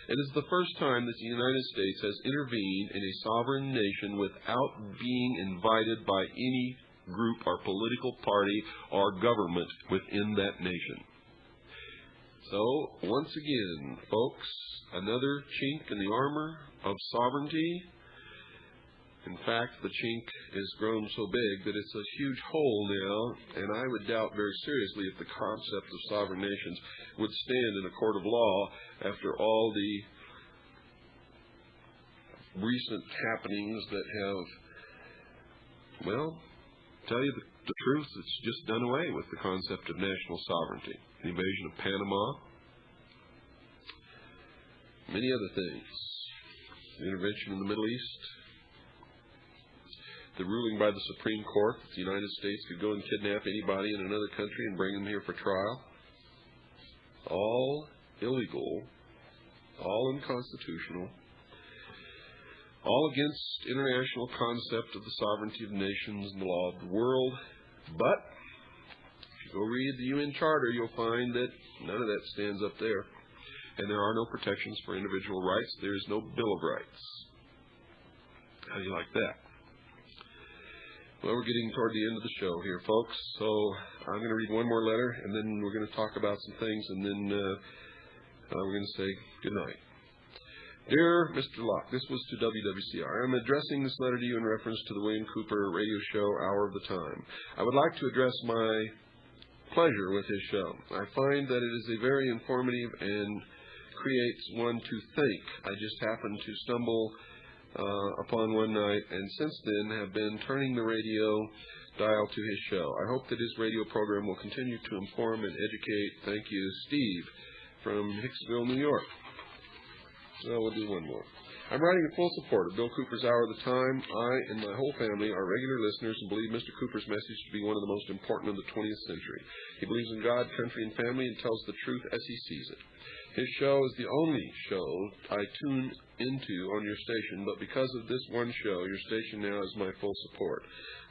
It is the first time that the United States has intervened in a sovereign nation without being invited by any group or political party or government within that nation. So, once again, folks, another chink in the armor of sovereignty. In fact, the chink has grown so big that it's a huge hole now, and I would doubt very seriously if the concept of sovereign nations would stand in a court of law after all the recent happenings that have, well, tell you the truth, it's just done away with the concept of national sovereignty. The invasion of Panama, many other things, the intervention in the Middle East, the ruling by the Supreme Court that the United States could go and kidnap anybody in another country and bring them here for trial, all illegal, all unconstitutional, all against international concept of the sovereignty of nations and the law of the world. But go read the UN Charter, you'll find that none of that stands up there. And there are no protections for individual rights. There is no Bill of Rights. How do you like that? Well, we're getting toward the end of the show here, folks. So I'm going to read one more letter, and then we're going to talk about some things, and then we're going to say good night. Dear Mr. Locke, this was to WWCR. I'm addressing this letter to you in reference to the William Cooper radio show, Hour of the Time. I would like to address my pleasure with his show. I find that it is a very informative and creates one to think. I just happened to stumble upon one night, and since then have been turning the radio dial to his show. I hope that his radio program will continue to inform and educate. Thank you, Steve, from Hicksville, New York. Well, we'll do one more. I'm writing in full support of Bill Cooper's Hour of the Time. I and my whole family are regular listeners and believe Mr. Cooper's message to be one of the most important of the 20th century. He believes in God, country, and family and tells the truth as he sees it. His show is the only show I tune into on your station, but because of this one show, your station now has my full support.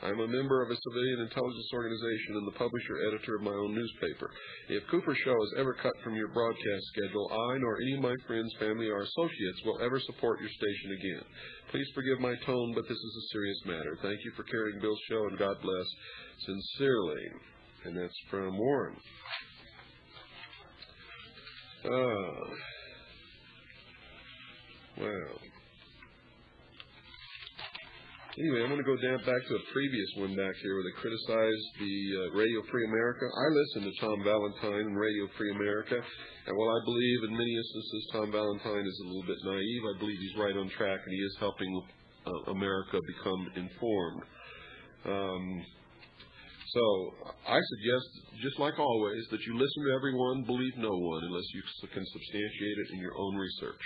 I'm a member of a civilian intelligence organization and the publisher-editor of my own newspaper. If Cooper's show is ever cut from your broadcast schedule, I nor any of my friends, family, or associates will ever support your station again. Please forgive my tone, but this is a serious matter. Thank you for carrying Bill's show, and God bless. Sincerely. And that's from Warren. Wow. Anyway, I'm going to go down back to a previous one back here where they criticized the Radio Free America. I listen to Tom Valentine and Radio Free America, and while I believe in many instances Tom Valentine is a little bit naive, I believe he's right on track and he is helping America become informed. So I suggest, just like always, that you listen to everyone, believe no one, unless you can substantiate it in your own research.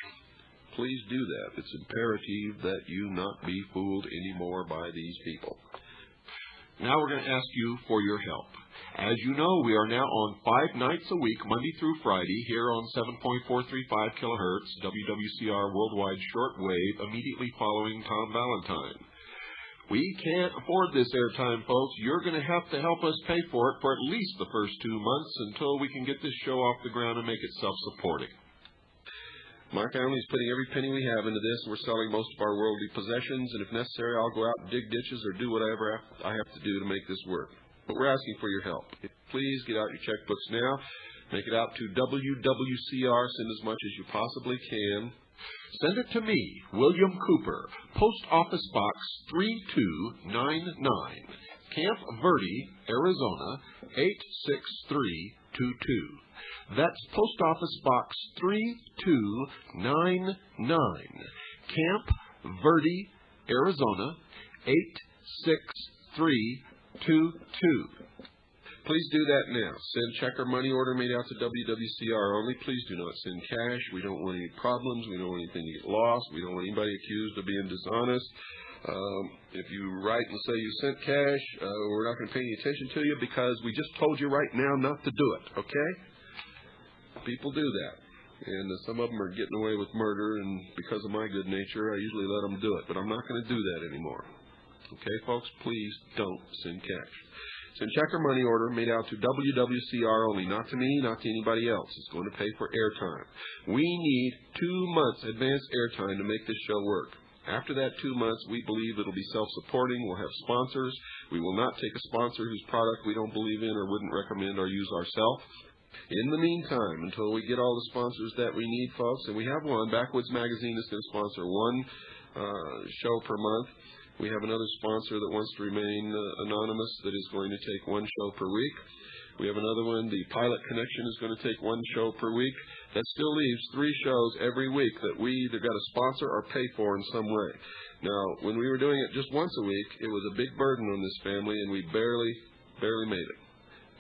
Please do that. It's imperative that you not be fooled anymore by these people. Now we're going to ask you for your help. As you know, we are now on 5 nights a week, Monday through Friday, here on 7.435 kilohertz, WWCR worldwide shortwave, immediately following Tom Valentine. We can't afford this airtime, folks. You're going to have to help us pay for it for at least the first 2 months until we can get this show off the ground and make it self-supporting. My family's putting every penny we have into this. We're selling most of our worldly possessions, and if necessary, I'll go out and dig ditches or do whatever I have to do to make this work. But we're asking for your help. Please get out your checkbooks now. Make it out to WWCR. Send as much as you possibly can. Send it to me, William Cooper, Post Office Box 3299, Camp Verde, Arizona 86322. That's Post Office Box 3299, Camp Verde, Arizona 86322. Please do that now. Send check or money order made out to WWCR only. Please do not send cash. We don't want any problems. We don't want anything to get lost. We don't want anybody accused of being dishonest. If you write and say you sent cash, we're not going to pay any attention to you because we just told you right now not to do it, okay? People do that. And some of them are getting away with murder, and because of my good nature, I usually let them do it. But I'm not going to do that anymore. Okay, folks? Please don't send cash. Send check or money order made out to WWCR only, not to me, not to anybody else. It's going to pay for airtime. We need 2 months advance airtime to make this show work. After that 2 months, we believe it'll be self-supporting. We'll have sponsors. We will not take a sponsor whose product we don't believe in or wouldn't recommend or use ourselves. In the meantime, until we get all the sponsors that we need, folks, and we have one, Backwoods Magazine is going to sponsor one show per month. We have another sponsor that wants to remain anonymous that is going to take 1 show per week. We have another one, the Pilot Connection, is going to take 1 show per week. That still leaves 3 shows every week that we either got to sponsor or pay for in some way. Now, when we were doing it just once a week, it was a big burden on this family, and we barely made it.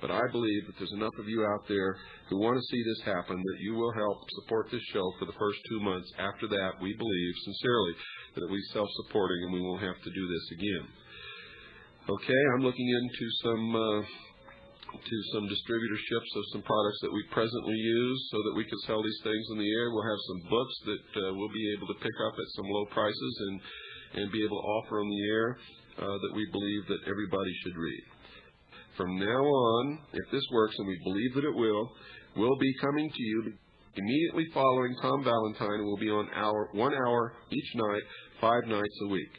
But I believe that there's enough of you out there who want to see this happen that you will help support this show for the first 2 months. After that, we believe sincerely that it'll be self-supporting and we won't have to do this again. Okay, I'm looking into some distributorships of some products that we presently use so that we can sell these things in the air. We'll have some books that we'll be able to pick up at some low prices and be able to offer on the air that we believe that everybody should read. From now on, if this works, and we believe that it will, we'll be coming to you immediately following Tom Valentine, and we'll be on 1 hour each night, 5 nights a week.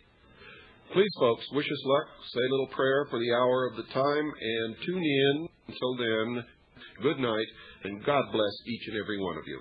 Please, folks, wish us luck. Say a little prayer for the hour of the time, and tune in. Until then, good night, and God bless each and every one of you.